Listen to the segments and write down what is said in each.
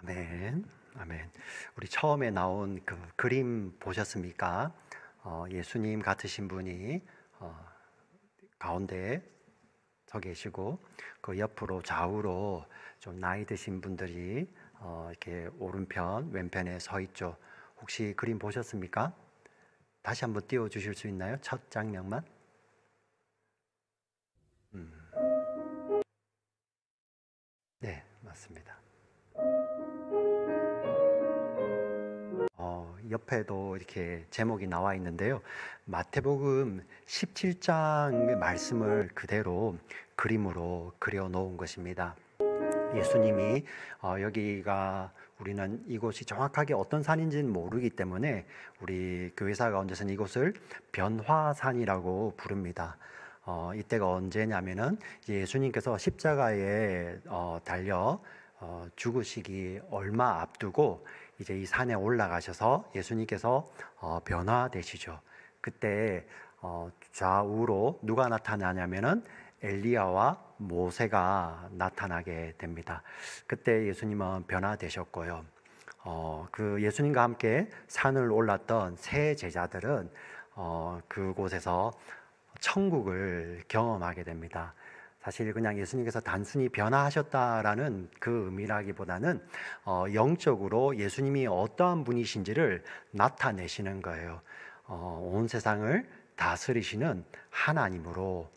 아멘, 아멘. 우리 처음에 나온 그 그림 보셨습니까? 예수님 같으신 분이 가운데 서 계시고 그 옆으로 좌우로 좀 나이 드신 분들이 이렇게 오른편, 왼편에 서 있죠. 혹시 그림 보셨습니까? 다시 한번 띄워 주실 수 있나요? 첫 장면만? 네, 맞습니다. 옆에도 이렇게 제목이 나와 있는데요. 마태복음 17장의 말씀을 그대로 그림으로 그려 놓은 것입니다. 예수님이 여기가 우리는 이곳이 정확하게 어떤 산인지는 모르기 때문에 우리 교회사 가운데서는 이곳을 변화산이라고 부릅니다. 이때가 언제냐면은 예수님께서 십자가에 달려 죽으시기 얼마 앞두고 이제 이 산에 올라가셔서 예수님께서 변화되시죠. 그때 좌우로 누가 나타나냐면은 엘리야와 모세가 나타나게 됩니다. 그때 예수님은 변화되셨고요. 그 예수님과 함께 산을 올랐던 세 제자들은 그곳에서 천국을 경험하게 됩니다. 사실 그냥 예수님께서 단순히 변화하셨다라는 그 의미라기보다는 영적으로 예수님이 어떠한 분이신지를 나타내시는 거예요. 온 세상을 다스리시는 하나님으로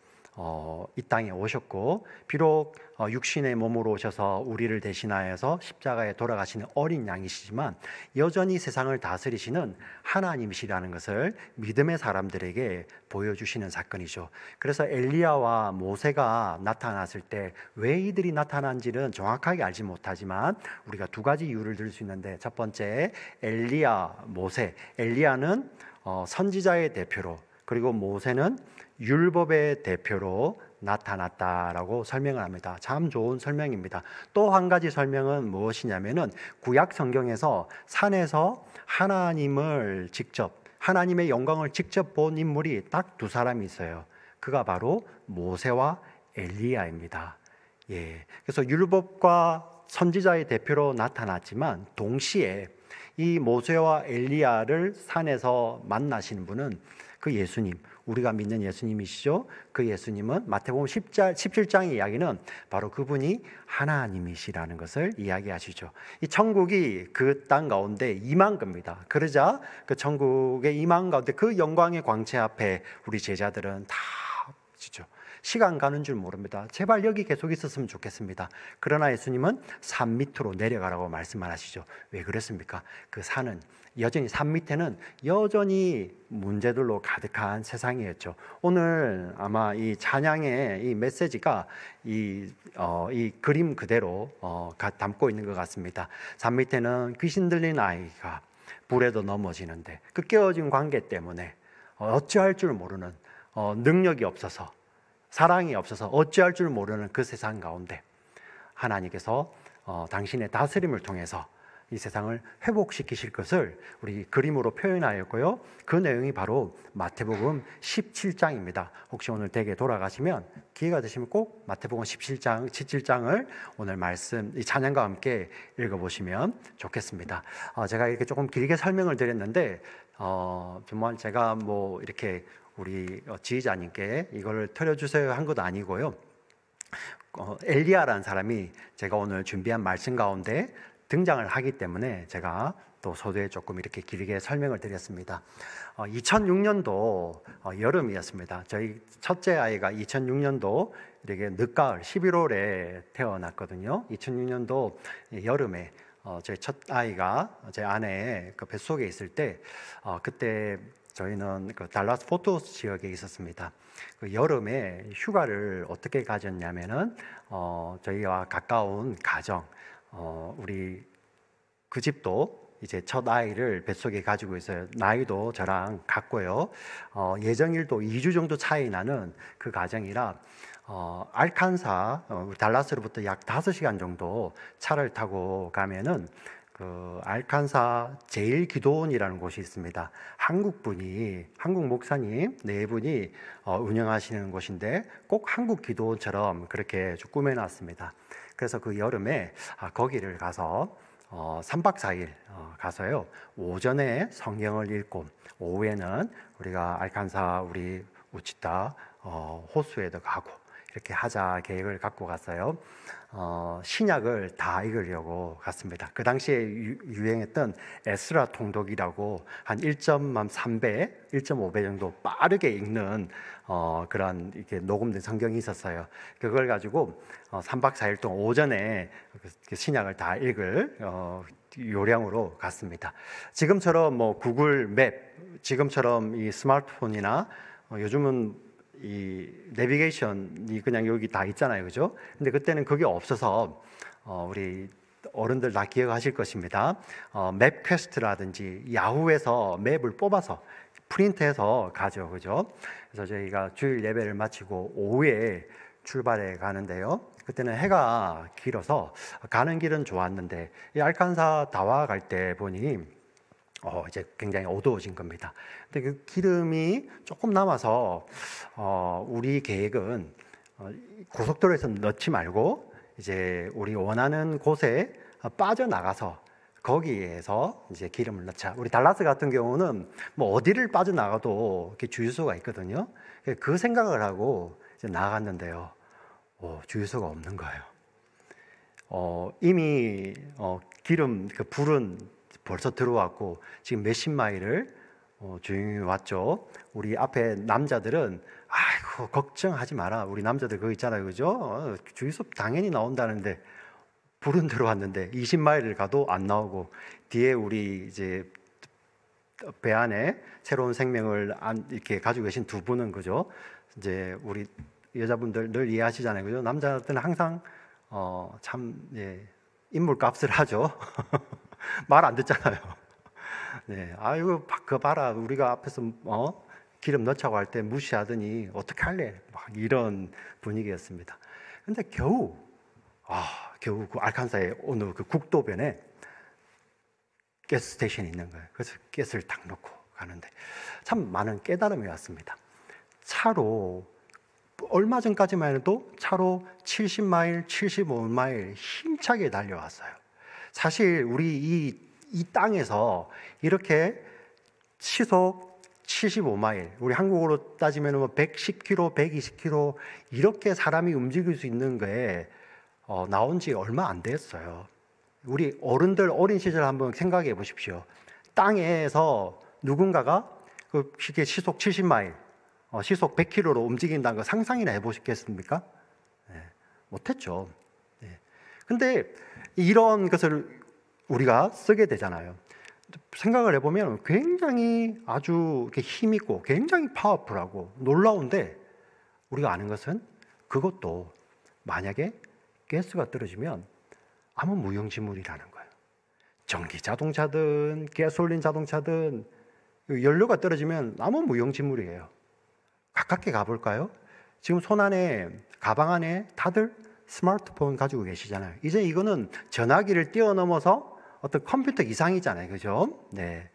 이 땅에 오셨고, 비록 육신의 몸으로 오셔서 우리를 대신하여서 십자가에 돌아가시는 어린 양이시지만 여전히 세상을 다스리시는 하나님이시라는 것을 믿음의 사람들에게 보여주시는 사건이죠. 그래서 엘리야와 모세가 나타났을 때 왜 이들이 나타난지는 정확하게 알지 못하지만 우리가 두 가지 이유를 들 수 있는데, 첫 번째 엘리야, 모세. 엘리야는 선지자의 대표로, 그리고 모세는 율법의 대표로 나타났다라고 설명을 합니다. 참 좋은 설명입니다. 또 한 가지 설명은 무엇이냐면은 구약 성경에서 산에서 하나님의 영광을 직접 본 인물이 딱 두 사람이 있어요. 그가 바로 모세와 엘리야입니다. 예. 그래서 율법과 선지자의 대표로 나타났지만 동시에 이 모세와 엘리야를 산에서 만나시는 분은 그 예수님, 우리가 믿는 예수님이시죠. 그 예수님은 마태복음 17장의 이야기는 바로 그분이 하나님이시라는 것을 이야기하시죠. 이 천국이 그 땅 가운데 임한 겁니다. 그러자 그 천국의 임한 가운데 그 영광의 광채 앞에 우리 제자들은 다 지죠. 시간 가는 줄 모릅니다. 제발 여기 계속 있었으면 좋겠습니다. 그러나 예수님은 산 밑으로 내려가라고 말씀을 하시죠. 왜 그랬습니까? 그 산은 여전히, 산 밑에는 여전히 문제들로 가득한 세상이었죠. 오늘 아마 이 찬양의 이 메시지가 이 그림 그대로 담고 있는 것 같습니다. 산 밑에는 귀신 들린 아이가 불에도 넘어지는데 그 깨어진 관계 때문에 어찌할 줄 모르는, 능력이 없어서, 사랑이 없어서 어찌할 줄 모르는 그 세상 가운데 하나님께서 당신의 다스림을 통해서 이 세상을 회복시키실 것을 우리 그림으로 표현하였고요. 그 내용이 바로 마태복음 17장입니다. 혹시 오늘 댁에 돌아가시면 기회가 되시면 꼭 마태복음 17장을 오늘 말씀, 이 찬양과 함께 읽어보시면 좋겠습니다. 제가 이렇게 조금 길게 설명을 드렸는데 정말 제가 뭐 이렇게 우리 지휘자님께 이걸 틀어주세요 한 것도 아니고요. 엘리야라는 사람이 제가 오늘 준비한 말씀 가운데 등장을 하기 때문에 제가 또 소두에 조금 이렇게 길게 설명을 드렸습니다. 2006년도 여름이었습니다. 저희 첫째 아이가 2006년도 이렇게 늦가을 11월에 태어났거든요. 2006년도 여름에 저희 첫 아이가 제 아내의 그 뱃속에 있을 때 그때 저희는 그 달라스 포토스 지역에 있었습니다. 그 여름에 휴가를 어떻게 가졌냐면은 저희와 가까운 가정, 우리 그 집도 이제 첫 아이를 뱃속에 가지고 있어요. 나이도 저랑 같고요. 예정일도 2주 정도 차이 나는 그 가정이라 알칸사, 달라스로부터 약 5시간 정도 차를 타고 가면은 그 알칸사 제일기도원이라는 곳이 있습니다. 한국 목사님 네 분이 운영하시는 곳인데 꼭 한국 기도원처럼 그렇게 꾸며놨습니다. 그래서 그 여름에 거기를 가서 3박 4일 가서요. 오전에 성경을 읽고 오후에는 우리가 알칸사 우리 우치타 호수에도 가고 이렇게 하자 계획을 갖고 갔어요. 신약을 다 읽으려고 갔습니다. 그 당시에 유행했던 에스라 통독이라고 한 1.3배, 1.5배 정도 빠르게 읽는 그런 이렇게 녹음된 성경이 있었어요. 그걸 가지고 3박 4일 동안 오전에 신약을 다 읽을 요량으로 갔습니다. 지금처럼 뭐 구글 맵, 지금처럼 이 스마트폰이나 요즘은 이 내비게이션이 그냥 여기 다 있잖아요, 그죠? 근데 그때는 그게 없어서 우리 어른들 다 기억하실 것입니다. 맵 퀘스트라든지 야후에서 맵을 뽑아서 프린트해서 가죠, 그죠? 그래서 저희가 주일 예배를 마치고 오후에 출발해 가는데요. 그때는 해가 길어서 가는 길은 좋았는데 이 알칸사 다와 갈 때 보니 이제 굉장히 어두워진 겁니다. 근데 그 기름이 조금 남아서 우리 계획은 고속도로에서 넣지 말고 이제 우리 원하는 곳에 빠져나가서 거기에서 이제 기름을 넣자. 우리 달라스 같은 경우는 뭐 어디를 빠져나가도 이렇게 주유소가 있거든요. 그 생각을 하고 이제 나갔는데요. 주유소가 없는 거예요. 이미 기름 그 불은 벌써 들어왔고 지금 몇십 마일을 조용히 왔죠. 우리 앞에 남자들은 아이고 걱정하지 마라. 우리 남자들 그거 있잖아요, 그죠? 주유소 당연히 나온다는데 불은 들어왔는데 20마일을 가도 안 나오고 뒤에 우리 이제 배 안에 새로운 생명을 이렇게 가지고 계신 두 분은 그죠? 이제 우리 여자분들 늘 이해하시잖아요, 그죠? 남자들은 항상 참 인물값을 하죠. 말 안 듣잖아요. 네, 아이고 그거 봐라, 우리가 앞에서 기름 넣자고 할 때 무시하더니 어떻게 할래? 막 이런 분위기였습니다. 근데 겨우 그 알칸사의 어느 그 국도변에 가스 스테이션이 있는 거예요. 그래서 가스를 딱 넣고 가는데 참 많은 깨달음이 왔습니다. 차로 얼마 전까지만 해도 차로 70마일, 75마일 힘차게 달려왔어요. 사실 우리 이 땅에서 이렇게 시속 75마일, 우리 한국으로 따지면 뭐 110km, 120km 이렇게 사람이 움직일 수 있는 게 나온 지 얼마 안 됐어요. 우리 어른들 어린 시절 한번 생각해 보십시오. 땅에서 누군가가 그 시속 70마일, 시속 100km로 움직인다는 거 상상이나 해보셨겠습니까? 네, 못했죠. 네. 근데 이런 것을 우리가 쓰게 되잖아요. 생각을 해보면 굉장히 아주 힘있고 굉장히 파워풀하고 놀라운데 우리가 아는 것은 그것도 만약에 가스가 떨어지면 아무 무용지물이라는 거예요. 전기 자동차든 가솔린 자동차든 연료가 떨어지면 아무 무용지물이에요. 가깝게 가볼까요? 지금 손 안에, 가방 안에 다들 스마트폰 가지고 계시잖아요. 이제 이거는 전화기를 뛰어넘어서 어떤 컴퓨터 이상이잖아요, 그죠? 네,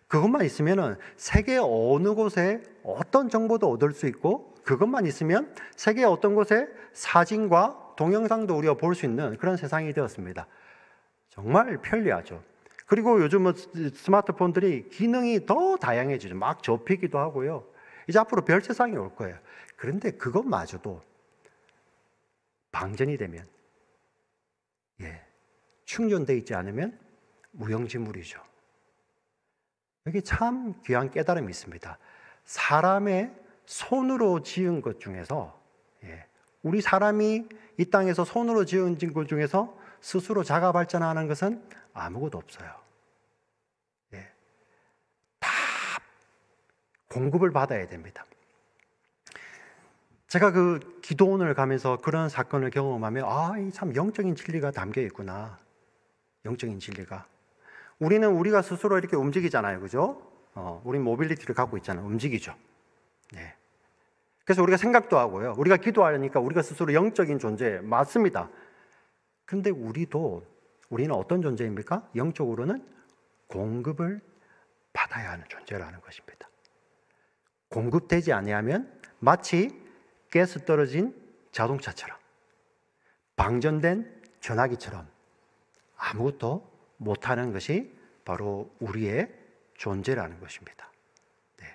그것만 있으면은 세계 어느 곳에 어떤 정보도 얻을 수 있고, 그것만 있으면 세계 어떤 곳에 사진과 동영상도 우리가 볼 수 있는 그런 세상이 되었습니다. 정말 편리하죠. 그리고 요즘은 스마트폰들이 기능이 더 다양해지죠. 막 접히기도 하고요. 이제 앞으로 별 세상이 올 거예요. 그런데 그것마저도 방전이 되면, 충전되어 있지 않으면 무용지물이죠. 여기 참 귀한 깨달음이 있습니다. 사람의 손으로 지은 것 중에서, 우리 사람이 이 땅에서 손으로 지은 것 중에서 스스로 자가 발전하는 것은 아무것도 없어요. 다 공급을 받아야 됩니다. 제가 그 기도원을 가면서 그런 사건을 경험하면 참 영적인 진리가 담겨 있구나. 영적인 진리가. 우리가 스스로 이렇게 움직이잖아요, 그죠? 우리 모빌리티를 갖고 있잖아요. 움직이죠. 네. 그래서 우리가 생각도 하고요. 우리가 기도하려니까 우리가 스스로 영적인 존재 맞습니다. 그런데 우리는 어떤 존재입니까? 영적으로는 공급을 받아야 하는 존재라는 것입니다. 공급되지 아니하면 마치 가스 떨어진 자동차처럼, 방전된 전화기처럼 아무것도 못하는 것이 바로 우리의 존재라는 것입니다. 네.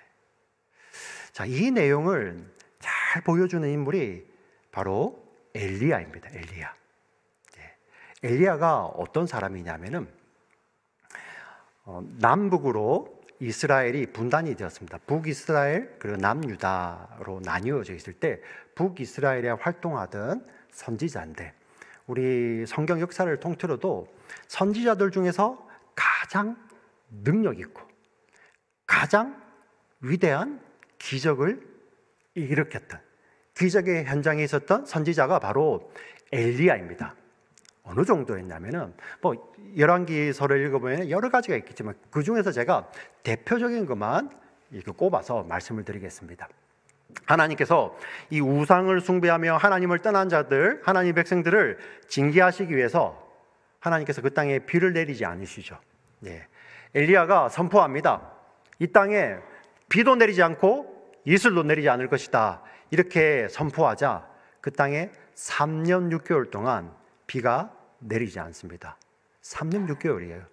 자, 이 내용을 잘 보여주는 인물이 바로 엘리야입니다. 엘리야. 네. 엘리야가 어떤 사람이냐면은 남북으로 이스라엘이 분단이 되었습니다. 북이스라엘 그리고 남유다로 나뉘어져 있을 때 북이스라엘에 활동하던 선지자인데, 우리 성경 역사를 통틀어도 선지자들 중에서 가장 능력 있고 가장 위대한 기적을 일으켰던, 기적의 현장에 있었던 선지자가 바로 엘리야입니다. 어느 정도였냐면은 열왕기서를 읽어보면 여러 가지가 있겠지만 그 중에서 제가 대표적인 것만 이렇게 꼽아서 말씀을 드리겠습니다. 하나님께서 이 우상을 숭배하며 하나님을 떠난 자들, 하나님 백성들을 징계하시기 위해서 하나님께서 그 땅에 비를 내리지 않으시죠. 네. 엘리야가 선포합니다. 이 땅에 비도 내리지 않고 이슬도 내리지 않을 것이다. 이렇게 선포하자 그 땅에 3년 6개월 동안 비가 내리지 않습니다. 3년 6개월이에요.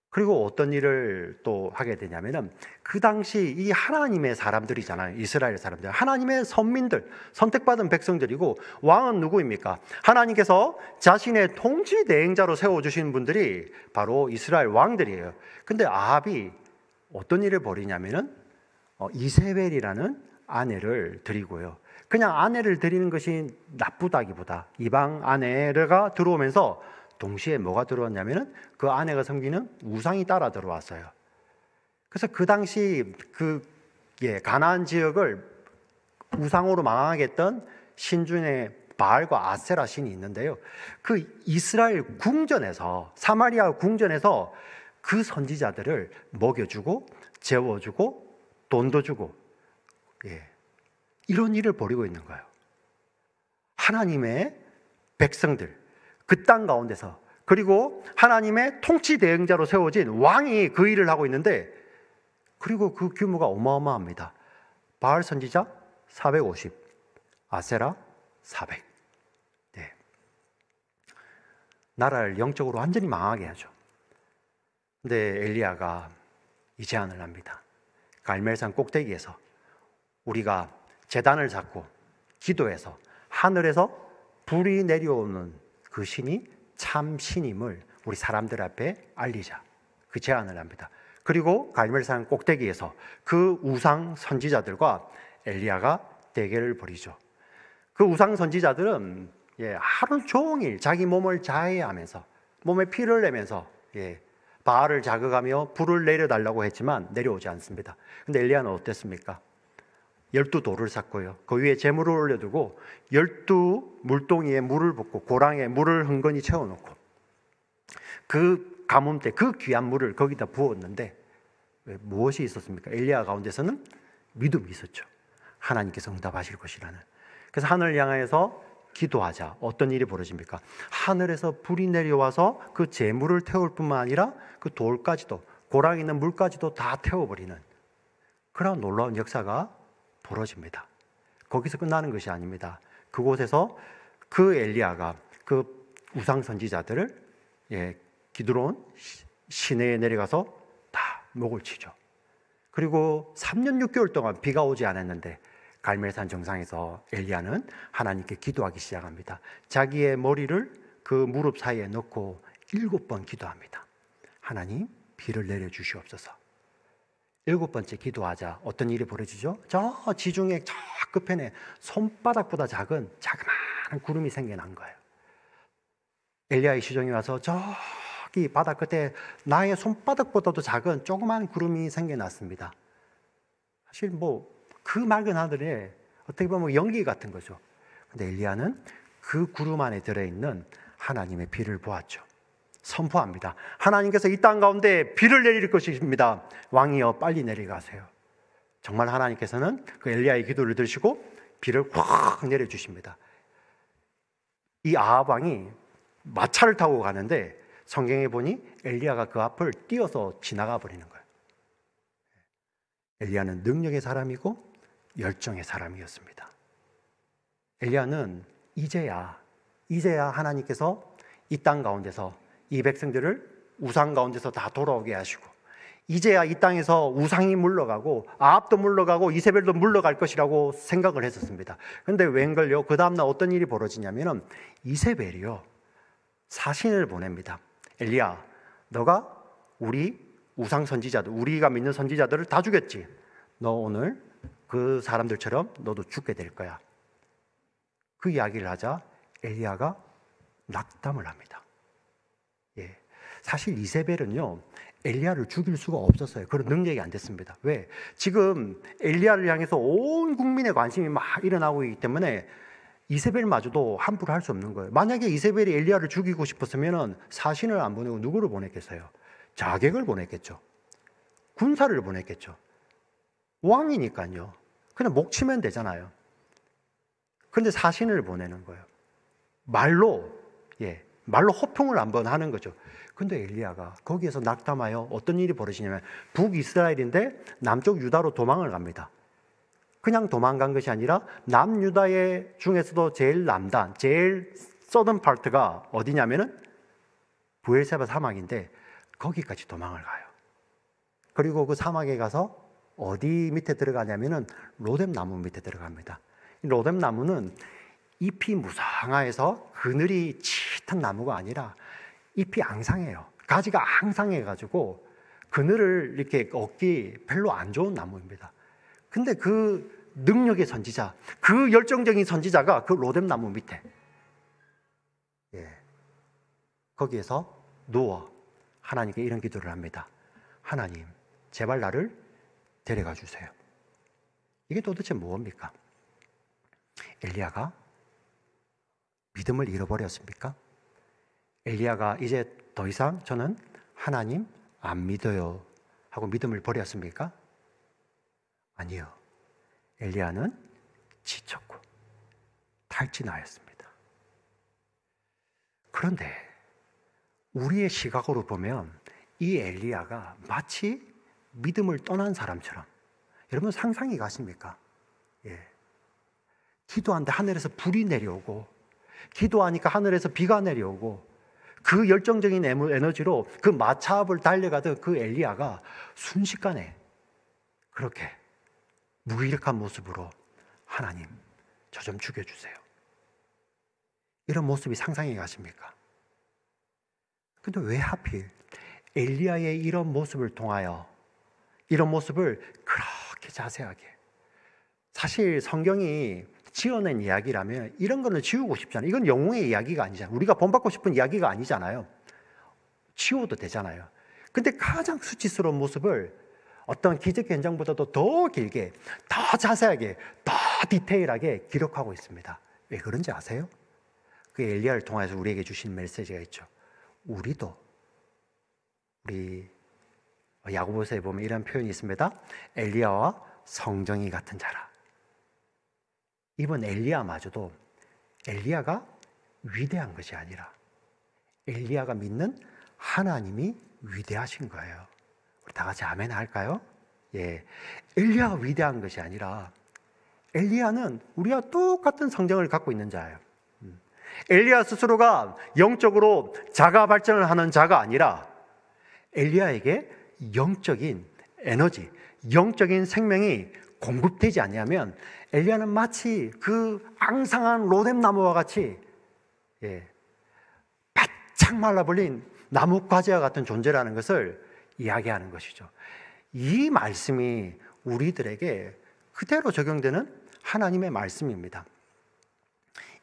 그리고 어떤 일을 또 하게 되냐면은 그 당시 이 하나님의 사람들이잖아요. 이스라엘 사람들. 하나님의 선민들, 선택받은 백성들이고, 왕은 누구입니까? 하나님께서 자신의 통치 대행자로 세워주신 분들이 바로 이스라엘 왕들이에요. 근데 아합이 어떤 일을 벌이냐면은 이세벨이라는 아내를 드리고요. 그냥 아내를 드리는 것이 나쁘다기보다 이방 아내가 들어오면서 동시에 뭐가 들어왔냐면은 그 아내가 섬기는 우상이 따라 들어왔어요. 그래서 그 당시 가나안 지역을 우상으로 망하게 했던 신 중에 바알과 아세라 신이 있는데요. 그 이스라엘 궁전에서, 사마리아 궁전에서 그 선지자들을 먹여주고 재워주고 돈도 주고, 이런 일을 벌이고 있는 거예요. 하나님의 백성들, 그 땅 가운데서, 그리고 하나님의 통치 대행자로 세워진 왕이 그 일을 하고 있는데, 그리고 그 규모가 어마어마합니다. 바알 선지자 450, 아세라 400. 네. 나라를 영적으로 완전히 망하게 하죠. 근데 엘리야가 이 제안을 합니다. 갈멜산 꼭대기에서 우리가 제단을 잡고 기도해서 하늘에서 불이 내려오는 그 신이 참 신임을 우리 사람들 앞에 알리자. 그 제안을 합니다. 그리고 갈멜산 꼭대기에서 그 우상 선지자들과 엘리야가 대결을 벌이죠. 그 우상 선지자들은 하루 종일 자기 몸을 자해하면서, 몸에 피를 내면서 바알을 자극하며 불을 내려달라고 했지만 내려오지 않습니다. 근데 엘리야는 어땠습니까? 12돌을 쌓고요, 그 위에 재물을 올려두고 12물동이에 물을 붓고 고랑에 물을 흥건히 채워놓고 그 가뭄때 그 귀한 물을 거기다 부었는데 무엇이 있었습니까? 엘리야 가운데서는 믿음이 있었죠. 하나님께서 응답하실 것이라는. 그래서 하늘을 향해서 기도하자. 어떤 일이 벌어집니까? 하늘에서 불이 내려와서 그 재물을 태울 뿐만 아니라 그 돌까지도, 고랑에 있는 물까지도 다 태워버리는 그런 놀라운 역사가 벌어집니다. 거기서 끝나는 것이 아닙니다. 그곳에서 그 엘리야가 그 우상 선지자들을 기드론 시내에 내려가서 다 목을 치죠. 그리고 3년 6개월 동안 비가 오지 않았는데 갈멜산 정상에서 엘리야는 하나님께 기도하기 시작합니다. 자기의 머리를 그 무릎 사이에 넣고 7번 기도합니다. 하나님, 비를 내려주시옵소서. 7번째 기도하자 어떤 일이 벌어지죠? 저 지중해 저 끝편에 손바닥보다 작은 자그마한 구름이 생겨난 거예요. 엘리야의 시종이 와서 저기 바다 끝에 나의 손바닥보다도 작은 조그만 구름이 생겨났습니다. 사실 그 맑은 하늘에 어떻게 보면 연기 같은 거죠. 근데 엘리야는 그 구름 안에 들어있는 하나님의 비를 보았죠. 선포합니다. 하나님께서 이 땅 가운데 비를 내릴 것입니다. 왕이여 빨리 내려가세요. 정말 하나님께서는 그 엘리야의 기도를 들으시고 비를 확 내려주십니다. 이 아합 왕이 마차를 타고 가는데 성경에 보니 엘리야가 그 앞을 뛰어서 지나가 버리는 거예요. 엘리야는 능력의 사람이고 열정의 사람이었습니다. 엘리야는 이제야 하나님께서 이 땅 가운데서 이 백성들을 우상 가운데서 다 돌아오게 하시고, 이제야 이 땅에서 우상이 물러가고 아합도 물러가고 이세벨도 물러갈 것이라고 생각을 했었습니다. 그런데 웬걸요, 그 다음날 어떤 일이 벌어지냐면은 이세벨이요, 사신을 보냅니다. 엘리야, 너가 우리 우상 선지자들, 우리가 믿는 선지자들을 다 죽였지. 너 오늘 그 사람들처럼 너도 죽게 될 거야. 그 이야기를 하자 엘리야가 낙담을 합니다. 예. 사실 이세벨은요, 엘리야를 죽일 수가 없었어요. 그런 능력이 안 됐습니다. 왜? 지금 엘리야를 향해서 온 국민의 관심이 막 일어나고 있기 때문에 이세벨마저도 함부로 할 수 없는 거예요. 만약에 이세벨이 엘리야를 죽이고 싶었으면 사신을 안 보내고 누구를 보냈겠어요? 자객을 보냈겠죠. 군사를 보냈겠죠. 왕이니까요. 그냥 목 치면 되잖아요. 그런데 사신을 보내는 거예요. 말로 호평을 한번 하는 거죠. 근데 엘리야가 거기에서 낙담하여 어떤 일이 벌어지냐면, 북이스라엘인데 남쪽 유다로 도망을 갑니다. 그냥 도망간 것이 아니라 남유다의 중에서도 제일 남단, 제일 서던 파트가 어디냐면은 브엘세바 사막인데 거기까지 도망을 가요. 그리고 그 사막에 가서 어디 밑에 들어가냐면은 로뎀 나무 밑에 들어갑니다. 로뎀 나무는 잎이 무성해서 그늘이 짙은 나무가 아니라 잎이 앙상해요. 가지가 앙상해가지고 그늘을 이렇게 얻기 별로 안 좋은 나무입니다. 근데 그 능력의 선지자, 그 열정적인 선지자가 그 로뎀 나무 밑에, 거기에서 누워 하나님께 이런 기도를 합니다. 하나님, 제발 나를 데려가 주세요. 이게 도대체 뭡니까? 엘리야가 믿음을 잃어버렸습니까? 엘리야가 이제 더 이상 저는 하나님 안 믿어요 하고 믿음을 버렸습니까? 아니요. 엘리야는 지쳤고 탈진하였습니다. 그런데 우리의 시각으로 보면 이 엘리야가 마치 믿음을 떠난 사람처럼, 여러분 상상이 가십니까? 기도하는데 하늘에서 불이 내려오고, 기도하니까 하늘에서 비가 내려오고, 그 열정적인 에너지로 그 마차앞을 달려가던 그 엘리야가 순식간에 그렇게 무기력한 모습으로 하나님, 저 좀 죽여주세요. 이런 모습이 상상이 가십니까? 근데 왜 하필 엘리야의 이런 모습을 통하여, 이런 모습을 그렇게 자세하게, 사실 성경이 지어낸 이야기라면 이런 거는 지우고 싶잖아요. 이건 영웅의 이야기가 아니잖아요. 우리가 본받고 싶은 이야기가 아니잖아요. 지워도 되잖아요. 근데 가장 수치스러운 모습을 어떤 기적 현장보다도 더 길게, 더 자세하게, 더 디테일하게 기록하고 있습니다. 왜 그런지 아세요? 그 엘리야를 통해서 우리에게 주신 메시지가 있죠. 우리 야고보서에 보면 이런 표현이 있습니다. 엘리야와 성정이 같은 자라. 이번 엘리야마저도 엘리야가 위대한 것이 아니라 엘리야가 믿는 하나님이 위대하신 거예요. 우리 다 같이 아멘 할까요? 엘리야가 위대한 것이 아니라 엘리야는 우리와 똑같은 성정을 갖고 있는 자예요. 엘리야 스스로가 영적으로 자가 발전을 하는 자가 아니라 엘리야에게 영적인 에너지, 영적인 생명이 공급되지 않으면 엘리야는 마치 그 앙상한 로뎀 나무와 같이 바짝 말라버린 나뭇가지와 같은 존재라는 것을 이야기하는 것이죠. 이 말씀이 우리들에게 그대로 적용되는 하나님의 말씀입니다.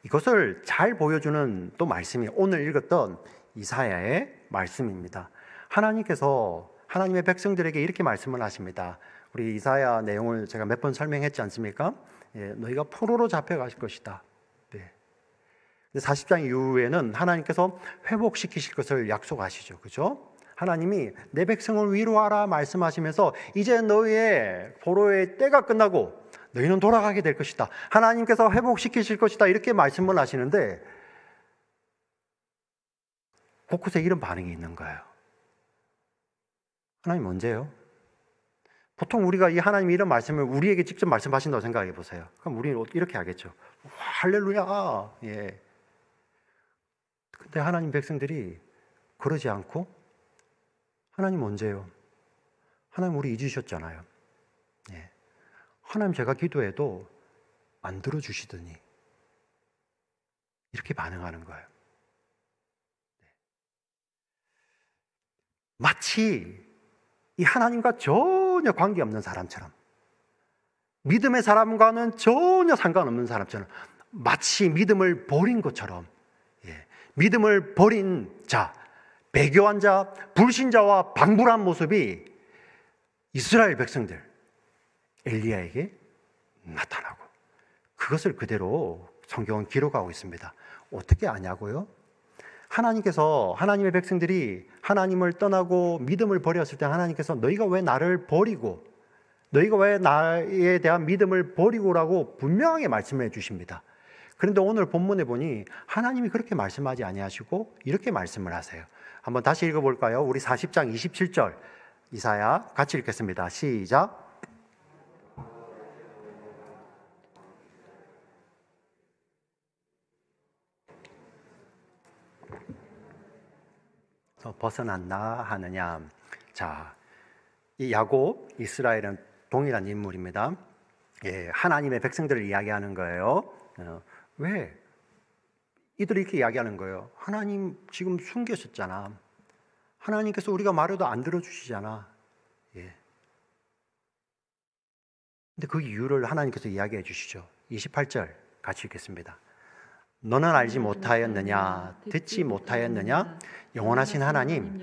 이것을 잘 보여주는 또 말씀이 오늘 읽었던 이사야의 말씀입니다. 하나님께서 하나님의 백성들에게 이렇게 말씀을 하십니다. 우리 이사야 내용을 제가 몇 번 설명했지 않습니까? 너희가 포로로 잡혀가실 것이다. 40장 이후에는 하나님께서 회복시키실 것을 약속하시죠. 그죠? 하나님이 내 백성을 위로하라 말씀하시면서 이제 너희의 포로의 때가 끝나고 너희는 돌아가게 될 것이다. 하나님께서 회복시키실 것이다. 이렇게 말씀을 하시는데 곳곳에 이런 반응이 있는 거예요. 하나님 언제요? 보통 우리가 이 하나님이 이런 말씀을 우리에게 직접 말씀하신다고 생각해 보세요. 그럼 우리는 이렇게 하겠죠. 할렐루야. 근데 하나님 백성들이 그러지 않고 하나님 언제요? 하나님 우리 잊으셨잖아요. 예. 하나님 제가 기도해도 안 들어주시더니 이렇게 반응하는 거예요. 마치 이 하나님과 전혀 관계없는 사람처럼, 믿음의 사람과는 전혀 상관없는 사람처럼, 마치 믿음을 버린 것처럼, 믿음을 버린 자, 배교한 자, 불신자와 방불한 모습이 이스라엘 백성들 엘리야에게 나타나고, 그것을 그대로 성경은 기록하고 있습니다. 어떻게 아냐고요? 하나님께서, 하나님의 백성들이 하나님을 떠나고 믿음을 버렸을 때 하나님께서 너희가 왜 나를 버리고, 너희가 왜 나에 대한 믿음을 버리고라고 분명하게 말씀해 주십니다. 그런데 오늘 본문에 보니 하나님이 그렇게 말씀하지 아니하시고 이렇게 말씀을 하세요. 한번 다시 읽어볼까요? 우리 40장 27절 이사야 같이 읽겠습니다. 시작. 벗어났나 하느냐. 자, 이 야곱, 이스라엘은 동일한 인물입니다. 하나님의 백성들을 이야기하는 거예요. 왜? 이들이 이렇게 이야기하는 거예요. 하나님 지금 숨기셨잖아. 하나님께서 우리가 말해도 안 들어주시잖아. 근데 그 이유를 하나님께서 이야기해 주시죠. 28절 같이 읽겠습니다. 너는 알지 못하였느냐, 듣지 못하였느냐? 영원하신 하나님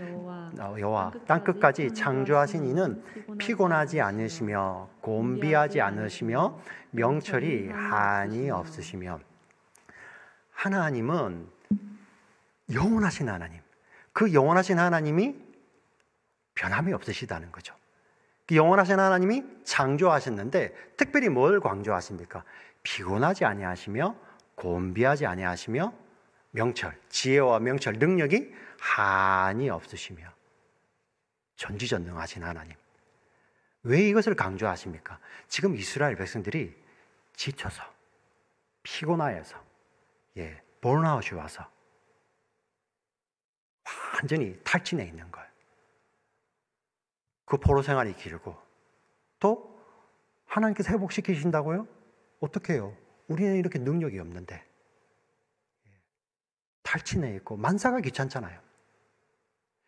여호와 땅끝까지 창조하신 이는 피곤하지 않으시며 곤비하지 않으시며 명철이 한이 없으시며. 하나님은 영원하신 하나님, 그 영원하신 하나님이 변함이 없으시다는 거죠. 그 영원하신 하나님이 창조하셨는데 특별히 뭘 강조하십니까? 피곤하지 아니하시며 곤비하지 아니하시며 명철, 지혜와 명철, 능력이 한이 없으시며 전지전능하신 하나님. 왜 이것을 강조하십니까? 지금 이스라엘 백성들이 지쳐서, 피곤하여서, 번아웃이 와서 완전히 탈진해 있는 거예요. 그 포로 생활이 길고, 또 하나님께서 회복시키신다고요? 어떻게 해요? 우리는 이렇게 능력이 없는데. 탈진해 있고 만사가 귀찮잖아요.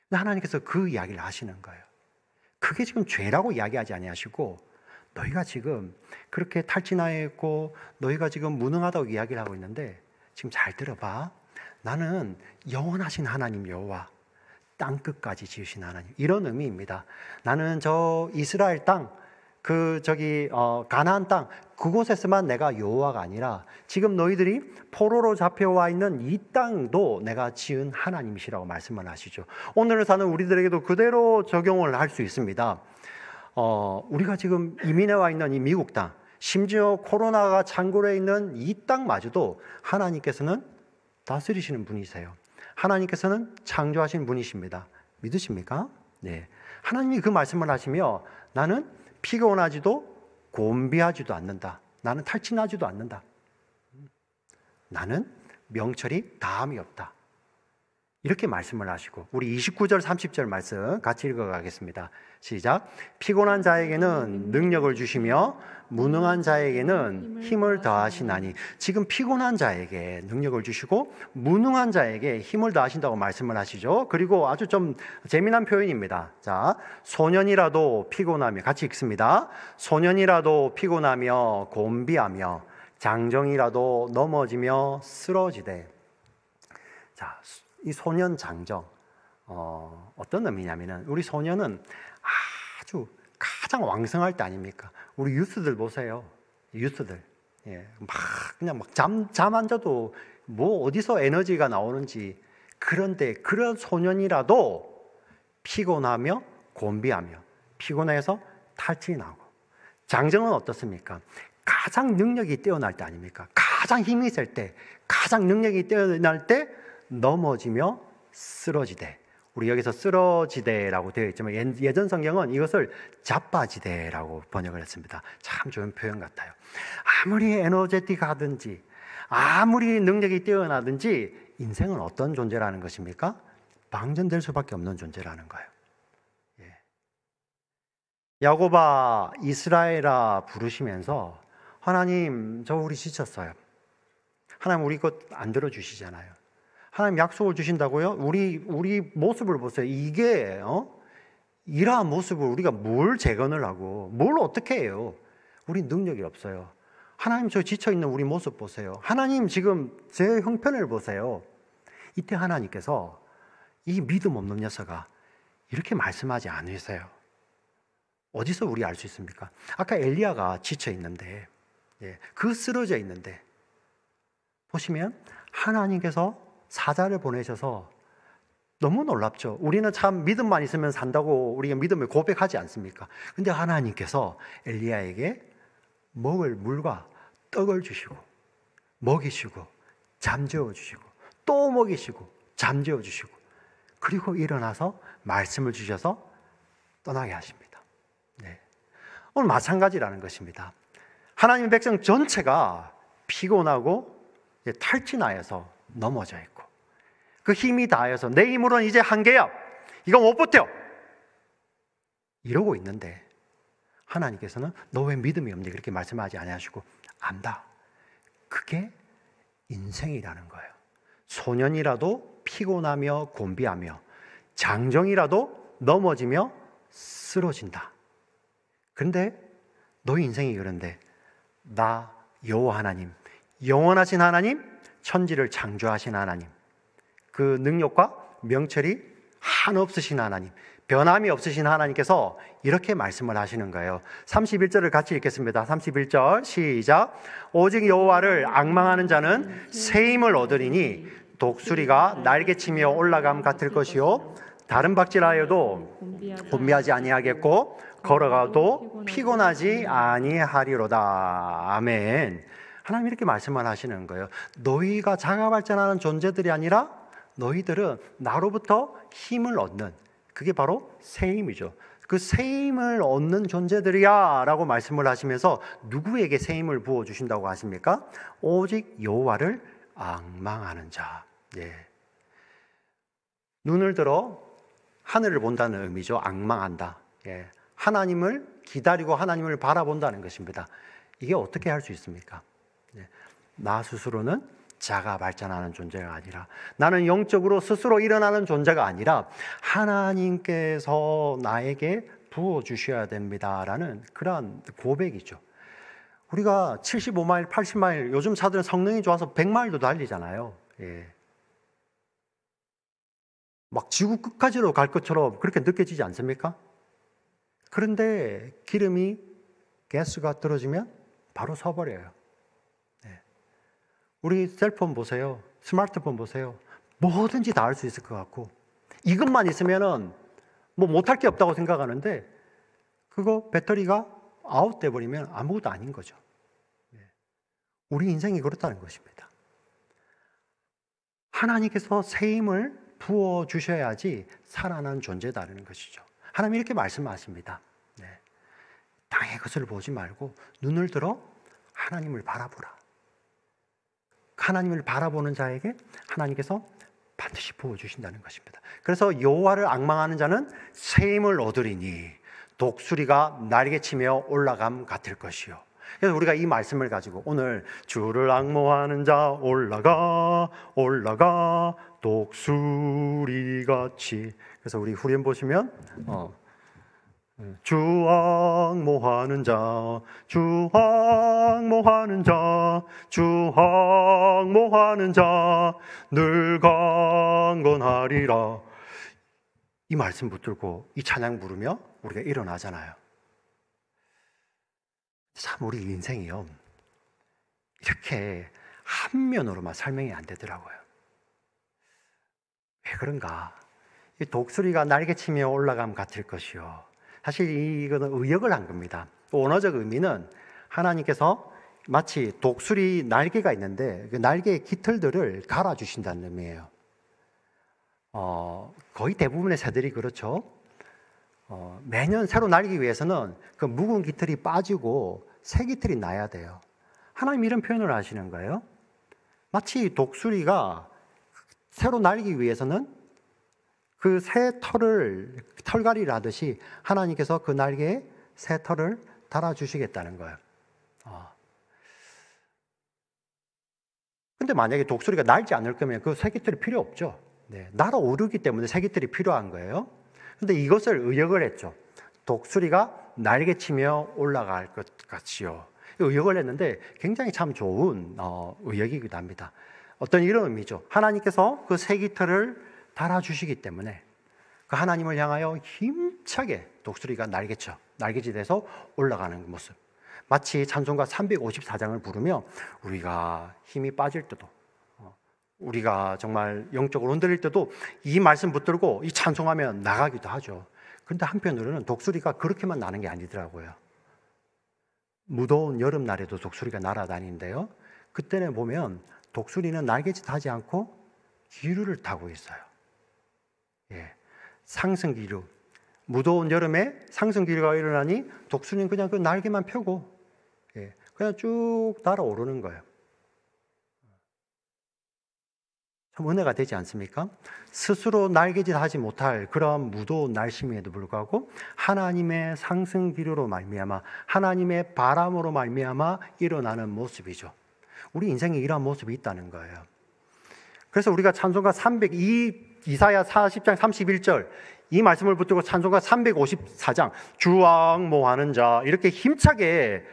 근데 하나님께서 그 이야기를 하시는 거예요. 그게 지금 죄라고 이야기하지 아니하시고, 너희가 지금 그렇게 탈진하여 있고 너희가 지금 무능하다고 이야기를 하고 있는데, 지금 잘 들어봐. 나는 영원하신 하나님 여호와, 땅끝까지 지으신 하나님, 이런 의미입니다. 나는 저 이스라엘 땅, 가나안 땅, 그곳에서만 내가 여호와가 아니라 지금 너희들이 포로로 잡혀와 있는 이 땅도 내가 지은 하나님이시라고 말씀을 하시죠. 오늘 사는 우리들에게도 그대로 적용을 할 수 있습니다. 우리가 지금 이민해 와 있는 이 미국 땅, 심지어 코로나가 창궐해 있는 이 땅마저도 하나님께서는 다스리시는 분이세요. 하나님께서는 창조하신 분이십니다. 믿으십니까? 네. 하나님이 그 말씀을 하시며, 나는 피곤하지도 곤비하지도 않는다. 나는 탈진하지도 않는다. 나는 명철이 다함이 없다. 이렇게 말씀을 하시고, 우리 29절 30절 말씀 같이 읽어가겠습니다. 시작. 피곤한 자에게는 능력을 주시며 무능한 자에게는 힘을 더하시나니. 지금 피곤한 자에게 능력을 주시고 무능한 자에게 힘을 더하신다고 말씀을 하시죠. 그리고 아주 좀 재미난 표현입니다. 자, 소년이라도 피곤하며, 같이 읽습니다. 소년이라도 피곤하며 곤비하며 장정이라도 넘어지며 쓰러지되. 자, 이 소년 장정, 어떤 의미냐면은, 우리 소년은 아주 가장 왕성할 때 아닙니까? 우리 유스들 보세요. 유스들. 그냥 잠 안 자도 뭐 어디서 에너지가 나오는지. 그런데 그런 소년이라도 피곤하며 곤비하며, 피곤해서 탈진하고. 장정은 어떻습니까? 가장 능력이 뛰어날 때 아닙니까? 가장 힘이 셀 때, 가장 능력이 뛰어날 때 넘어지며 쓰러지되. 우리 여기서 쓰러지되라고 되어 있지만 예전 성경은 이것을 자빠지되라고 번역을 했습니다. 참 좋은 표현 같아요. 아무리 에너제틱하든지 아무리 능력이 뛰어나든지 인생은 어떤 존재라는 것입니까? 방전될 수밖에 없는 존재라는 거예요. 예. 야곱아, 이스라엘아 부르시면서 하나님, 저 우리 지쳤어요. 하나님, 우리 것 안 들어주시잖아요. 하나님 약속을 주신다고요? 우리 모습을 보세요. 이게 이러한 모습을 우리가 뭘 재건을 하고 뭘 어떻게 해요? 우리 능력이 없어요. 하나님, 저 지쳐있는 우리 모습 보세요. 하나님, 지금 제 형편을 보세요. 이때 하나님께서 이 믿음 없는 녀석아, 이렇게 말씀하지 않으세요. 어디서 우리 알 수 있습니까? 아까 엘리야가 지쳐있는데, 그 쓰러져 있는데 보시면 하나님께서 사자를 보내셔서, 너무 놀랍죠. 우리는 참 믿음만 있으면 산다고 우리가 믿음을 고백하지 않습니까? 근데 하나님께서 엘리야에게 먹을 물과 떡을 주시고 먹이시고 잠재워 주시고 또 먹이시고 잠재워 주시고, 그리고 일어나서 말씀을 주셔서 떠나게 하십니다. 오늘 마찬가지라는 것입니다. 하나님의 백성 전체가 피곤하고 탈진하여서 넘어져 있고, 그 힘이 다해서 내 힘으로는 이제 한계야, 이거 못 버텨, 이러고 있는데 하나님께서는 너 왜 믿음이 없니? 그렇게 말씀하지 아니하시고, 안다, 그게 인생이라는 거예요. 소년이라도 피곤하며 곤비하며 장정이라도 넘어지며 쓰러진다. 그런데 너희 인생이 그런데 나 여호와 하나님, 영원하신 하나님, 천지를 창조하신 하나님, 그 능력과 명철이 한없으신 하나님, 변함이 없으신 하나님께서 이렇게 말씀을 하시는 거예요. 31절을 같이 읽겠습니다. 31절 시작. 오직 여호와를 앙망하는 자는 새 힘을 얻으리니 독수리가 날개치며 올라감 같을 것이요 다른 박질하여도 곤비하지 아니하겠고 걸어가도 피곤하지 아니하리로다. 아멘. 하나님 이렇게 말씀을 하시는 거예요. 너희가 자가 발전하는 존재들이 아니라 너희들은 나로부터 힘을 얻는, 그게 바로 새 힘이죠. 그 새 힘을 얻는 존재들이야 라고 말씀을 하시면서 누구에게 새 힘을 부어주신다고 하십니까? 오직 여호와를 앙망하는 자. 눈을 들어 하늘을 본다는 의미죠. 앙망한다. 하나님을 기다리고 하나님을 바라본다는 것입니다. 이게 어떻게 할 수 있습니까? 나 스스로는 자가 발전하는 존재가 아니라, 나는 영적으로 스스로 일어나는 존재가 아니라 하나님께서 나에게 부어주셔야 됩니다라는 그러한 고백이죠. 우리가 75마일, 80마일, 요즘 차들은 성능이 좋아서 100마일도 달리잖아요. 막 지구 끝까지로 갈 것처럼 그렇게 느껴지지 않습니까? 그런데 기름이, 가스가 떨어지면 바로 서버려요. 우리 셀폰 보세요. 스마트폰 보세요. 뭐든지 다 할 수 있을 것 같고, 이것만 있으면은 뭐 못할 게 없다고 생각하는데, 그거 배터리가 아웃돼 버리면 아무것도 아닌 거죠. 우리 인생이 그렇다는 것입니다. 하나님께서 새 힘을 부어 주셔야지 살아난 존재다라는 것이죠. 하나님 이렇게 말씀하십니다. 땅의 것을 보지 말고 눈을 들어 하나님을 바라보라. 하나님을 바라보는 자에게 하나님께서 반드시 부어주신다는 것입니다. 그래서 여호와를 앙망하는 자는 새 힘을 얻으리니 독수리가 날개치며 올라감 같을 것이요. 그래서 우리가 이 말씀을 가지고 오늘 주를 앙모하는 자 올라가 올라가 독수리같이, 그래서 우리 후렴 보시면 주 앙모하는 자, 주 앙모하는 자, 주 앙모하는 자, 늘 강건하리라. 이 말씀 붙들고 이 찬양 부르며 우리가 일어나잖아요. 참 우리 인생이요, 이렇게 한 면으로만 설명이 안 되더라고요. 왜 그런가? 이 독수리가 날개치며 올라감 같을 것이요. 사실 이거는 의역을 한 겁니다. 원어적 의미는 하나님께서 마치 독수리 날개가 있는데 그 날개의 깃털들을 갈아주신다는 의미예요. 거의 대부분의 새들이 그렇죠. 매년 새로 날기 위해서는 그 묵은 깃털이 빠지고 새 깃털이 나야 돼요. 하나님 이런 표현을 하시는 거예요. 마치 독수리가 새로 날기 위해서는 그 새 털을 털갈이를 하듯이 하나님께서 그 날개에 새 털을 달아주시겠다는 거예요. 근데 만약에 독수리가 날지 않을 거면 그 새깃털이 필요 없죠. 네, 날아오르기 때문에 새깃털이 필요한 거예요. 근데 이것을 의역을 했죠. 독수리가 날개치며 올라갈 것 같이요. 의역을 했는데 굉장히 참 좋은 의역이기도 합니다. 어떤 이런 의미죠. 하나님께서 그 새깃털을 달아주시기 때문에 그 하나님을 향하여 힘차게 독수리가 날개짓에서 올라가는 모습. 마치 찬송가 354장을 부르며 우리가 힘이 빠질 때도, 우리가 정말 영적으로 흔들릴 때도 이 말씀 붙들고 이 찬송하면 나가기도 하죠. 그런데 한편으로는 독수리가 그렇게만 나는 게 아니더라고요. 무더운 여름날에도 독수리가 날아다니는데요, 그때는 보면 독수리는 날개짓 하지 않고 기류를 타고 있어요. 상승기류. 무더운 여름에 상승기류가 일어나니 독수리는 그냥 그 날개만 펴고 그냥 쭉 날아오르는 거예요. 참 은혜가 되지 않습니까? 스스로 날개짓 하지 못할 그런 무더운 날씨임에도 불구하고 하나님의 상승기류로 말미암아, 하나님의 바람으로 말미암아 일어나는 모습이죠. 우리 인생에 이러한 모습이 있다는 거예요. 그래서 우리가 찬송가 302, 이사야 40장 31절 이 말씀을 붙들고 찬송가 354장 주왕모하는 자, 이렇게 힘차게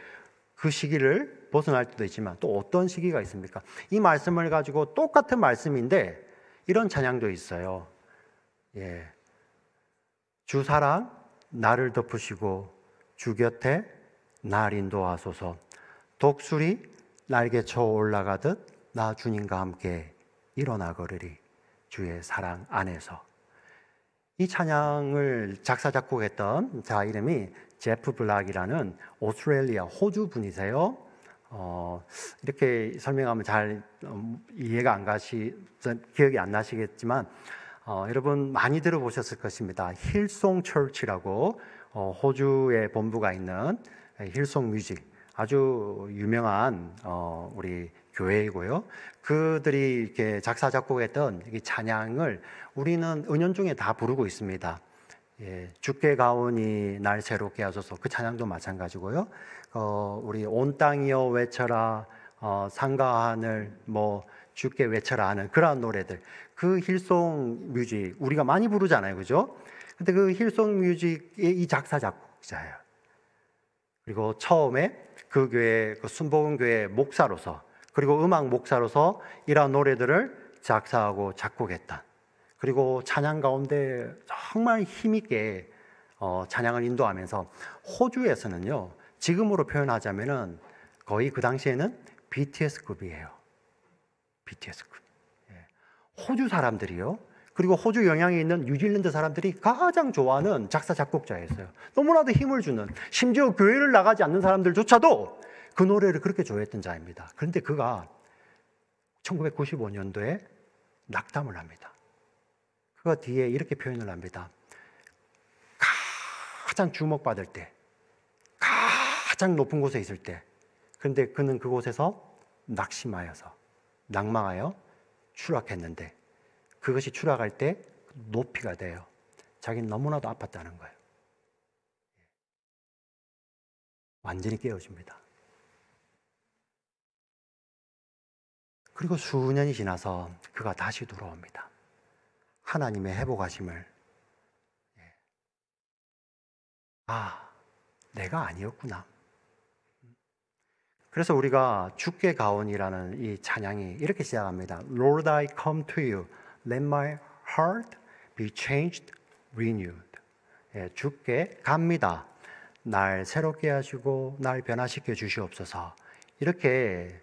그 시기를 벗어날 때도 있지만 또 어떤 시기가 있습니까? 이 말씀을 가지고 똑같은 말씀인데 이런 찬양도 있어요. 주 사랑 나를 덮으시고 주 곁에 날 인도하소서. 독수리 날개쳐 올라가듯 나 주님과 함께 일어나 걸으리 주의 사랑 안에서. 이 찬양을 작사 작곡했던 자 이름이 제프 블락이라는 오스트레일리아 호주 분이세요. 이렇게 설명하면 잘 이해가 안 기억이 안 나시겠지만 여러분 많이 들어보셨을 것입니다. 힐송 처치라고 호주에 본부가 있는 힐송 뮤직, 아주 유명한 우리 교회이고요. 그들이 이렇게 작사 작곡했던 이 찬양을 우리는 은연중에 다 부르고 있습니다. 주께 가오니 날 새롭게 하소서, 그 찬양도 마찬가지고요. 우리 온 땅이여 외쳐라, 산과 하늘 뭐 주께 외쳐라 하는 그러한 노래들, 그 힐송 뮤직 우리가 많이 부르잖아요, 그죠? 근데 그 힐송 뮤직의 이 작사 작곡자예요. 그리고 처음에 그 교회, 그 순복음 교회 목사로서, 그리고 음악 목사로서 이러한 노래들을 작사하고 작곡했다. 그리고 찬양 가운데 정말 힘있게 찬양을 인도하면서 호주에서는요, 지금으로 표현하자면은 거의 그 당시에는 BTS급이에요. BTS급. 호주 사람들이요, 그리고 호주 영향이 있는 뉴질랜드 사람들이 가장 좋아하는 작사 작곡자였어요. 너무나도 힘을 주는, 심지어 교회를 나가지 않는 사람들조차도 그 노래를 그렇게 좋아했던 자입니다. 그런데 그가 1995년도에 낙담을 합니다. 그가 뒤에 이렇게 표현을 합니다. 가장 주목받을 때, 가장 높은 곳에 있을 때, 그런데 그는 그곳에서 낙심하여서, 낭망하여 추락했는데 그것이 추락할 때 높이가 돼요. 자기는 너무나도 아팠다는 거예요. 완전히 깨어집니다. 그리고 수년이 지나서 그가 다시 돌아옵니다. 하나님의 회복하심을, 내가 아니었구나. 그래서 우리가 주께 가오니라는 이 찬양이 이렇게 시작합니다. Lord, I come to you. Let my heart be changed, renewed. 주께 갑니다. 날 새롭게 하시고 날 변화시켜 주시옵소서. 이렇게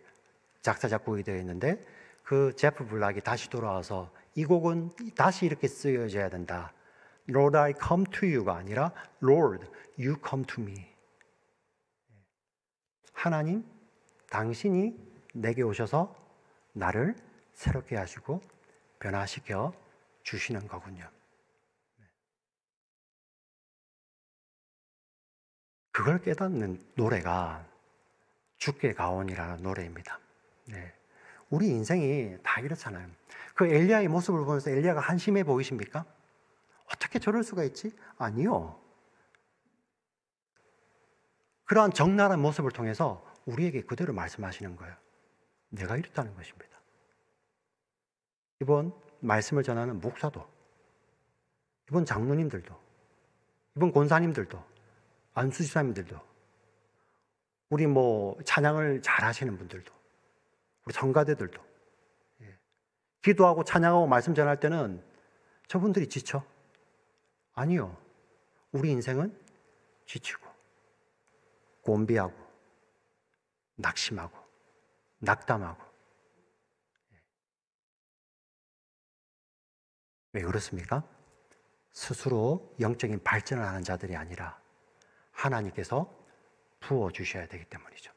작사 작곡이 되어 있는데 그 제프 블락이 다시 돌아와서 이 곡은 다시 이렇게 쓰여져야 된다. Lord, I come to you가 아니라 Lord, you come to me. 하나님, 당신이 내게 오셔서 나를 새롭게 하시고 변화시켜 주시는 거군요. 그걸 깨닫는 노래가 주께 가오니라는 노래입니다. 우리 인생이 다 이렇잖아요. 그 엘리야의 모습을 보면서 엘리야가 한심해 보이십니까? 어떻게 저럴 수가 있지? 아니요. 그러한 적나라한 모습을 통해서 우리에게 그대로 말씀하시는 거예요. 내가 이렇다는 것입니다. 이번 말씀을 전하는 목사도, 이번 장로님들도, 이번 권사님들도, 안수지사님들도, 우리 찬양을 잘 하시는 분들도, 우리 성가대들도, 기도하고 찬양하고 말씀 전할 때는 저분들이 지쳐? 아니요. 우리 인생은 지치고, 곤비하고, 낙심하고, 낙담하고. 왜 그렇습니까? 스스로 영적인 발전을 하는 자들이 아니라 하나님께서 부어주셔야 되기 때문이죠.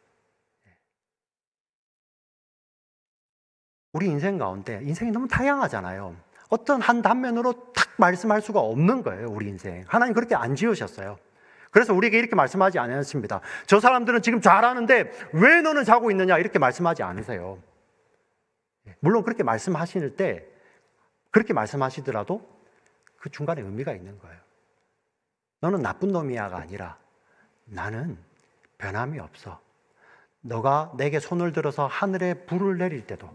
우리 인생 가운데 인생이 너무 다양하잖아요. 어떤 한 단면으로 탁 말씀할 수가 없는 거예요. 우리 인생. 하나님 그렇게 안 지으셨어요. 그래서 우리에게 이렇게 말씀하지 않으십니다. 저 사람들은 지금 잘하는데 왜 너는 자고 있느냐 이렇게 말씀하지 않으세요. 물론 그렇게 말씀하실 때 그렇게 말씀하시더라도 그 중간에 의미가 있는 거예요. 너는 나쁜 놈이야가 아니라 나는 변함이 없어. 너가 내게 손을 들어서 하늘에 불을 내릴 때도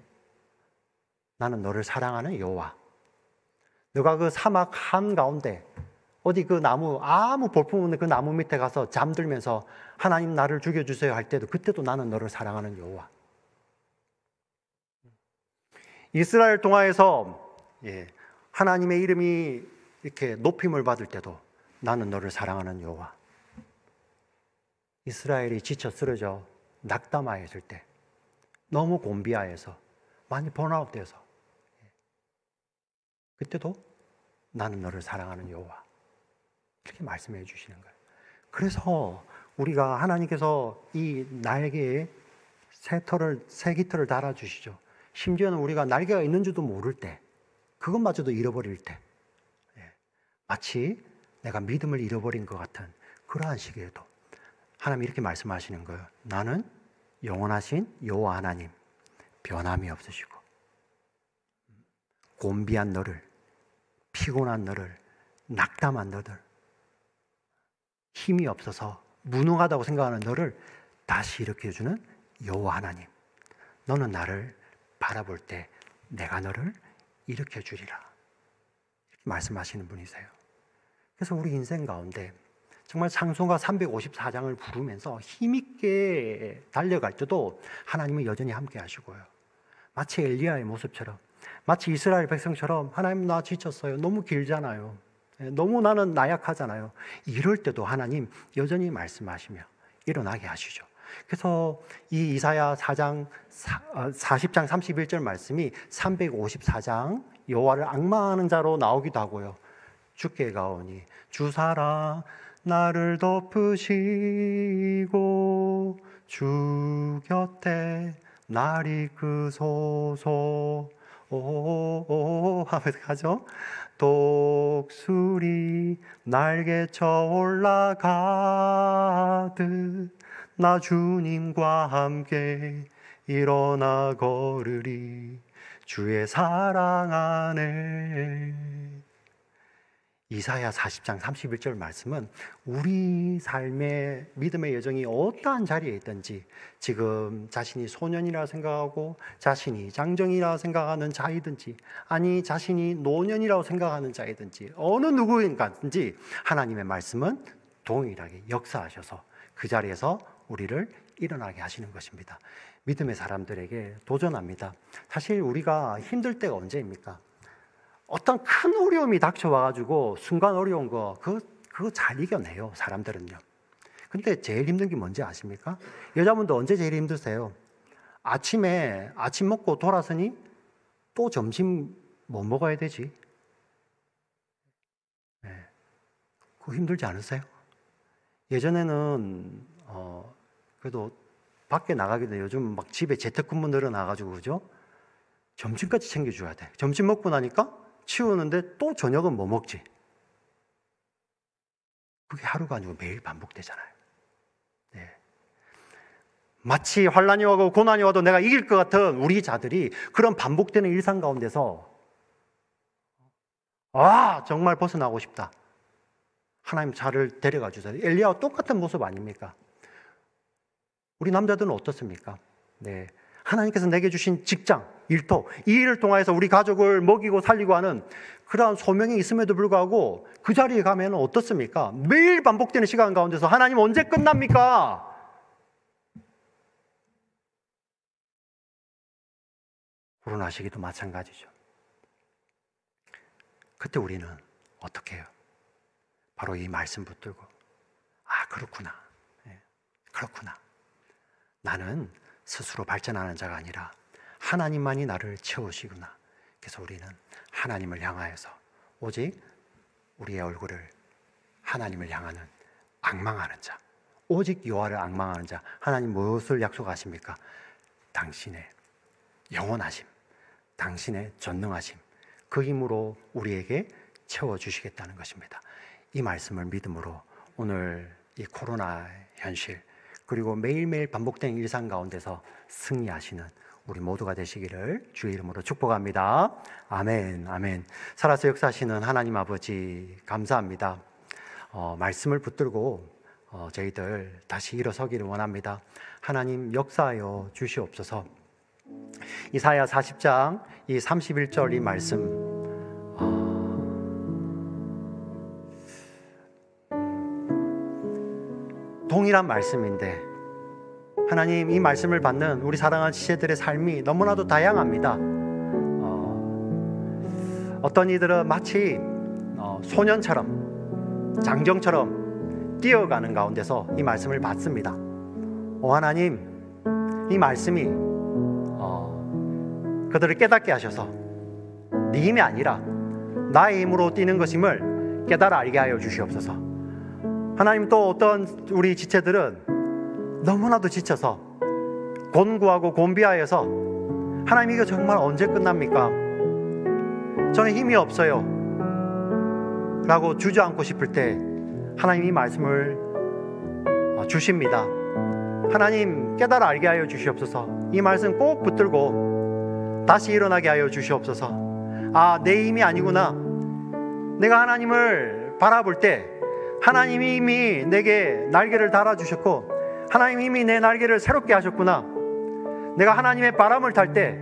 나는 너를 사랑하는 여호와. 너가 그 사막 한가운데 어디 그 나무 아무 볼품없는 그 나무 밑에 가서 잠들면서 하나님 나를 죽여주세요 할 때도 그때도 나는 너를 사랑하는 여호와. 이스라엘 동화에서 하나님의 이름이 이렇게 높임을 받을 때도 나는 너를 사랑하는 여호와. 이스라엘이 지쳐 쓰러져 낙담하였을 때, 너무 곤비하여서 많이 번아웃돼서 그때도 나는 너를 사랑하는 여호와. 이렇게 말씀해 주시는 거예요. 그래서 우리가 하나님께서 이 날개에 새 깃털을 달아주시죠. 심지어는 우리가 날개가 있는 줄도 모를 때, 그것마저도 잃어버릴 때, 마치 내가 믿음을 잃어버린 것 같은 그러한 시기에도 하나님이 이렇게 말씀하시는 거예요. 나는 영원하신 여호와 하나님, 변함이 없으시고 곤비한 너를, 피곤한 너를, 낙담한 너를, 힘이 없어서 무능하다고 생각하는 너를 다시 일으켜주는 여호와 하나님. 너는 나를 바라볼 때 내가 너를 일으켜주리라. 이렇게 말씀하시는 분이세요. 그래서 우리 인생 가운데 정말 찬송가 354장을 부르면서 힘있게 달려갈 때도 하나님은 여전히 함께 하시고요. 마치 엘리야의 모습처럼, 마치 이스라엘 백성처럼 하나님 나 지쳤어요. 너무 길잖아요. 너무 나는 나약하잖아요. 이럴 때도 하나님 여전히 말씀하시며 일어나게 하시죠. 그래서 이 이사야 40장 31절 말씀이 354장 여호와를 앙망하는 자로 나오기도 하고요. 주께 가오니 주 사랑 나를 덮으시고 주 곁에 날 이끄소서 오오오 하면서 가죠. 독수리 날개쳐 올라가듯 나 주님과 함께 일어나 걸으리 주의 사랑 안에. 이사야 40장 31절 말씀은 우리 삶의 믿음의 여정이 어떠한 자리에 있든지, 지금 자신이 소년이라 생각하고 자신이 장정이라 생각하는 자이든지, 아니 자신이 노년이라고 생각하는 자이든지, 어느 누구인가든지 하나님의 말씀은 동일하게 역사하셔서 그 자리에서 우리를 일어나게 하시는 것입니다. 믿음의 사람들에게 도전합니다. 사실 우리가 힘들 때가 언제입니까? 어떤 큰 어려움이 닥쳐와가지고 순간 어려운 거 그거 잘 이겨내요, 사람들은요. 근데 제일 힘든 게 뭔지 아십니까? 여자분도 언제 제일 힘드세요? 아침에 아침 먹고 돌아서니 또 점심 뭐 먹어야 되지? 그거 힘들지 않으세요? 예전에는 그래도 밖에 나가기도 요즘 막 집에 재택근무 늘어나가지고 그죠? 점심까지 챙겨줘야 돼. 점심 먹고 나니까 치우는데 또 저녁은 뭐 먹지? 그게 하루가 아니고 매일 반복되잖아요. 마치 환난이 오고 고난이 와도 내가 이길 것 같은 우리 자들이 그런 반복되는 일상 가운데서 정말 벗어나고 싶다. 하나님 저를 데려가 주세요. 엘리야와 똑같은 모습 아닙니까? 우리 남자들은 어떻습니까? 네, 하나님께서 내게 주신 직장, 일터, 이 일을 통해서 우리 가족을 먹이고 살리고 하는 그러한 소명이 있음에도 불구하고 그 자리에 가면 어떻습니까? 매일 반복되는 시간 가운데서 하나님 언제 끝납니까? 코로나 시기도 마찬가지죠. 그때 우리는 어떻게 해요? 바로 이 말씀 붙들고 그렇구나. 그렇구나. 나는 스스로 발전하는 자가 아니라 하나님만이 나를 채우시구나. 그래서 우리는 하나님을 향하여서 오직 우리의 얼굴을 하나님을 향하는 앙망하는 자, 오직 여호와를 앙망하는 자. 하나님 무엇을 약속하십니까? 당신의 영원하심, 당신의 전능하심, 그 힘으로 우리에게 채워주시겠다는 것입니다. 이 말씀을 믿음으로 오늘 이 코로나 현실 그리고 매일매일 반복되는 일상 가운데서 승리하시는 우리 모두가 되시기를 주의 이름으로 축복합니다. 아멘, 아멘. 살아서 역사하시는 하나님 아버지 감사합니다. 말씀을 붙들고 저희들 다시 일어서기를 원합니다. 하나님 역사하여 주시옵소서. 이사야 40장 이 31절 이 말씀 동일한 말씀인데 하나님 이 말씀을 받는 우리 사랑하는 지체들의 삶이 너무나도 다양합니다. 어떤 이들은 마치 소년처럼 장정처럼 뛰어가는 가운데서 이 말씀을 받습니다. 하나님 이 말씀이 그들을 깨닫게 하셔서 네 힘이 아니라 나의 힘으로 뛰는 것임을 깨달아 알게 하여 주시옵소서. 하나님 또 어떤 우리 지체들은 너무나도 지쳐서 곤고하고 곤비하여서 하나님 이거 정말 언제 끝납니까? 저는 힘이 없어요 라고 주저앉고 싶을 때 하나님 이 말씀을 주십니다. 하나님 깨달아 알게 하여 주시옵소서. 이 말씀 꼭 붙들고 다시 일어나게 하여 주시옵소서. 내 힘이 아니구나. 내가 하나님을 바라볼 때 하나님이 이미 내게 날개를 달아주셨고 하나님이 이미 내 날개를 새롭게 하셨구나. 내가 하나님의 바람을 탈 때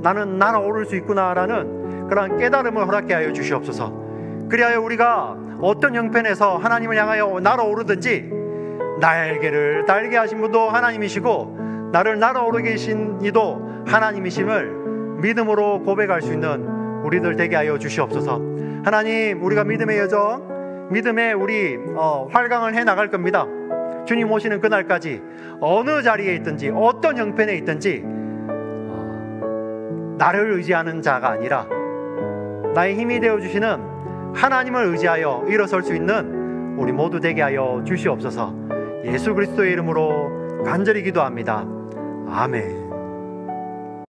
나는 날아오를 수 있구나라는 그런 깨달음을 허락해 하여 주시옵소서. 그리하여 우리가 어떤 형편에서 하나님을 향하여 날아오르든지 날개를 달게 하신 분도 하나님이시고 나를 날아오르게 하신 이도 하나님이심을 믿음으로 고백할 수 있는 우리들 되게 하여 주시옵소서. 하나님 우리가 믿음의 여정, 믿음의 우리 활강을 해나갈 겁니다. 주님 오시는 그날까지 어느 자리에 있든지 어떤 형편에 있든지 나를 의지하는 자가 아니라 나의 힘이 되어주시는 하나님을 의지하여 일어설 수 있는 우리 모두 되게 하여 주시옵소서. 예수 그리스도의 이름으로 간절히 기도합니다. 아멘.